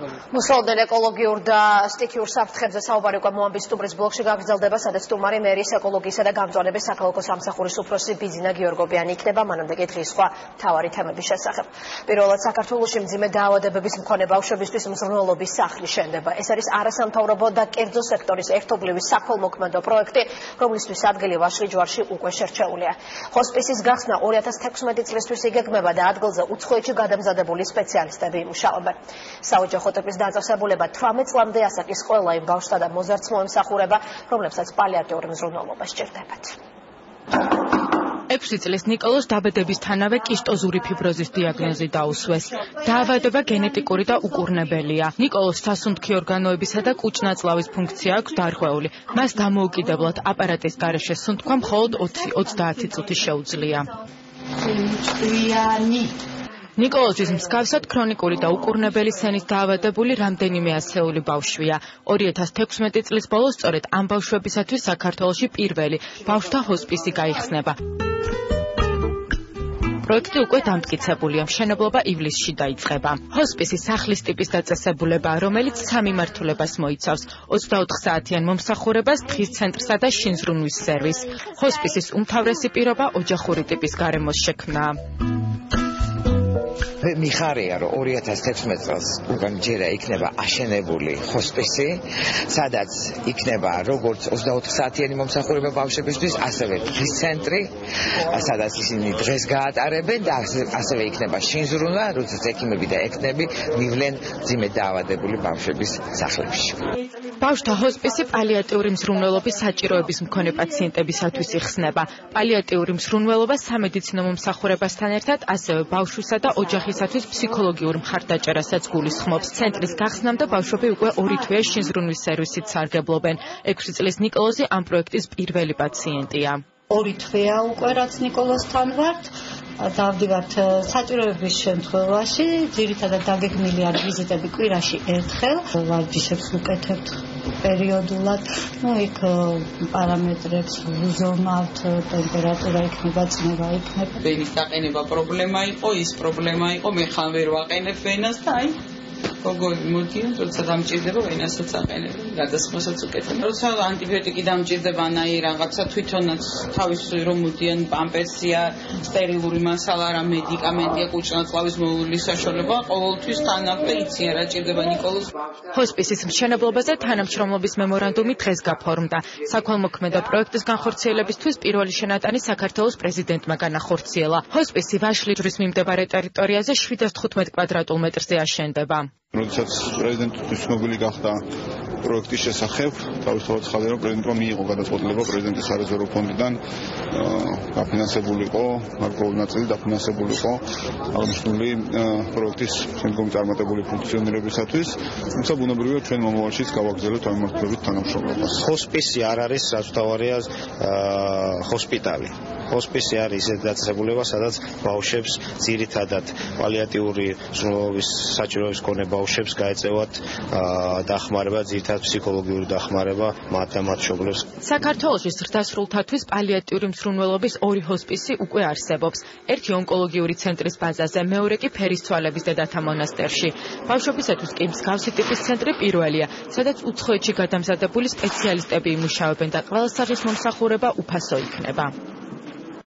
მუსლიმურ ეკოლოგიურ და სტიქიურ საფრთხებზე საუბარი უკვე მოამბის სტუმრის ბლოგში გაგრძელდება, სადაც სტუმარი მერის ეკოლოგიისა და გამწვანების საქალაქო სამსახურის უფროსი ბიზინა გიორგობიანი იქნება, მანამდე კი დღის სხვა მთავარი თემების შესახებ. პირველად საქართველოში მძიმე დაავადებების მქონე ბავშვებისთვის მზრუნველობის სახლი შენდება. ეს არის არასამთავრობო და კერძო სექტორის ერთობლივი საქველმოქმედო პროექტი, რომლისთვის ადგილი ვაშლი ჯვარში უკვე შერჩეულია. ჰოსპისის გახსნა 2016 წლისთვის იგეგმება და ადგილზე უცხოეთში გადამზადებული სპეციალისტები იმუშავებენ. საოჯახო ტიპის დაწესებულება 18 წლამდე ასაკის ყველა იმ ბავშვთა და მოზარდს მოემსახურება, რომლებსაც პალიატიური მზრუნველობა სჭირდებათ. 6 წლის ნიკოლოს დაბადებისთანავე კისტოზური ფიბროზის დიაგნოზი დაუსვეს. დაავადება გენეტიკური და უკურნებელია. ნიკოლოს სასუნთქი ორგანოებისა და კუჭ-ნაწლავის ფუნქცია აქვს დარღვეული. მას დამოუკიდებლად აპარატის გარეშე სუნთქვა მხოლოდ 20-30 წუთი შეუძლია. ნიკოლოზის მსგავსად ქრონიკული და უკურნებელი სენის დაავადებული რამდენიმე ასეული ბავშვია. 2016 წლის ბოლოს სწორედ ამ ბავშვებისათვის საქართველოში პირველი ბავშვთა ჰოსპისი გაიხსნება. პროექტი უკვე დამტკიცებულია, მშენებლობა ივლისში დაიწყება. ჰოსპისი სახლის ტიპის დაწესებულებაა, რომელიც 3 მიმართულებას მოიცავს: 24 საათიან მომსახურებას, დღის ცენტრსა და შინზრუნვის სერვისს. ჰოსპისის უმთავრესი პირობა ოჯახური ტიპის გარემოს შექმნაა. მიხარია, რომ 2016 წელს უკან ჯერა იქნება აშენებული ჰოსპისი, სადაც იქნება როგორც 24 საათიანი მომსახურება ბავშვებისთვის, ასევე დღის ცენტრი, სადაც ისინი დღეს გაატარებენ და ასევე იქნება შინზრუნვა, როდესაც ექიმები და ექნები მივლენ მძიმე დაავადებული ბავშვების სახლებში. ბავშვთა ჰოსპისი პალიატიური მზრუნველობის საჭიროების მქონე პაციენტებისათვის იხსნება. პალიატიური მზრუნველობა სამედიცინო მომსახურებასთან ერთად ასევე ბავშვისა და ოჯახისათვის ფსიქოლოგიურ მხარდაჭერასაც გულისხმობს. ცენტრის გახსნამდე ბავშვები უკვე 2 თვეა შინზრუნვის სერვისით სარგებლობენ. 6 წლის ნიკოლოზი ამ პროექტის პირველი პაციენტია. 2 თვეა უკვე რაც ნიკოლოზთან ვართ. დავდივართ საჭიროების შემთხვევაში, ძირითადად დაგეგმილი არის ვიზიტები კვირაში ერთხელ, ვარჯიშებს ვუკეთებთ პერიოდულად, იქ პარამეტრებს ვუზომავთ, ტემპერატურა იქნება, წნევა იქნება. ვენის დაყენება პრობლემა იყო, ის პრობლემა იყო, მე ხან ვერ ვაყენებ ვენას და აი გოგოები მოდიან, როცა დამჭირდება ვენასაც აყენებენ, გადასხმასაც უკეთებენ. როცა ანტიბიოტიკი დამჭირდება, ანაი რაღაცა თვითონაც თავისი რომ მოდიან პამპერსია, სტერილური მასალა, რა მედიკამენტია, კუჭ-ნაწლავის მოვლენის საშუალება, ყოველთვის თანაკლე იციან რა ჭირდება ნიკოლოზს. ჰოსპისის მშენებლობაზე თანამშრომლობის მემორანდუმი დღეს გაფორმდა. საქველმოქმედო პროექტის განხორციელებისთვის პირველი შენატანი საქართველოს პრეზიდენტმა განახორციელა. ჰოსპისი ვაშლი ჯვრის მიმდებარე ტერიტორიაზე 715 კვადრატულ მეტრზე აშენდება. როდესაც პრეზიდენტის ცნობილი გახდა პროექტის შესახებ, თავისთავად ხალხი რომ პრეზიდენტმა მიიღო გადაწყვეტილება პრეზიდენტის სარეზერვო ფონდიდან დაფინანსებული იყო, გარკვეული ნაწილი დაფინანსებული იყო აღნიშნული პროექტის შემდგომი წარმატებული ფუნქციონირებისათვის, თუმცა ბუნებრივია ჩვენ მომავალშიც გავაგრძელებთ ამ მიმართულებით თანამშრომლობას. ჰოსპისი არ არის საცხოვრია ჰოსპიტალი. ჰოსპისი არის ისეთი დაწესებულება, სადაც ბავშვებს ძირითადად პალიატიური მზრუნველობის საჭიროების მქონე ბავშვებს გაეწევათ დახმარება, ძირითადად ფსიქოლოგიური დახმარება მათ და მათ მშობლებს. საქართველოში ზრდასრულთათვის პალიატიური მზრუნველობის 2 ჰოსპისი უკვე არსებობს. ერთი ონკოლოგიური ცენტრის ბაზაზე, მეორე კი ფერისცვალების დედათა მონასტერში. ბავშვებისათვის კი მსგავსი ტიპის ცენტრი პირველია, სადაც უცხოეთში გადამზადებული სპეციალისტები იმუშავებენ და ყველა სახის მომსახურება უფასო იქნება.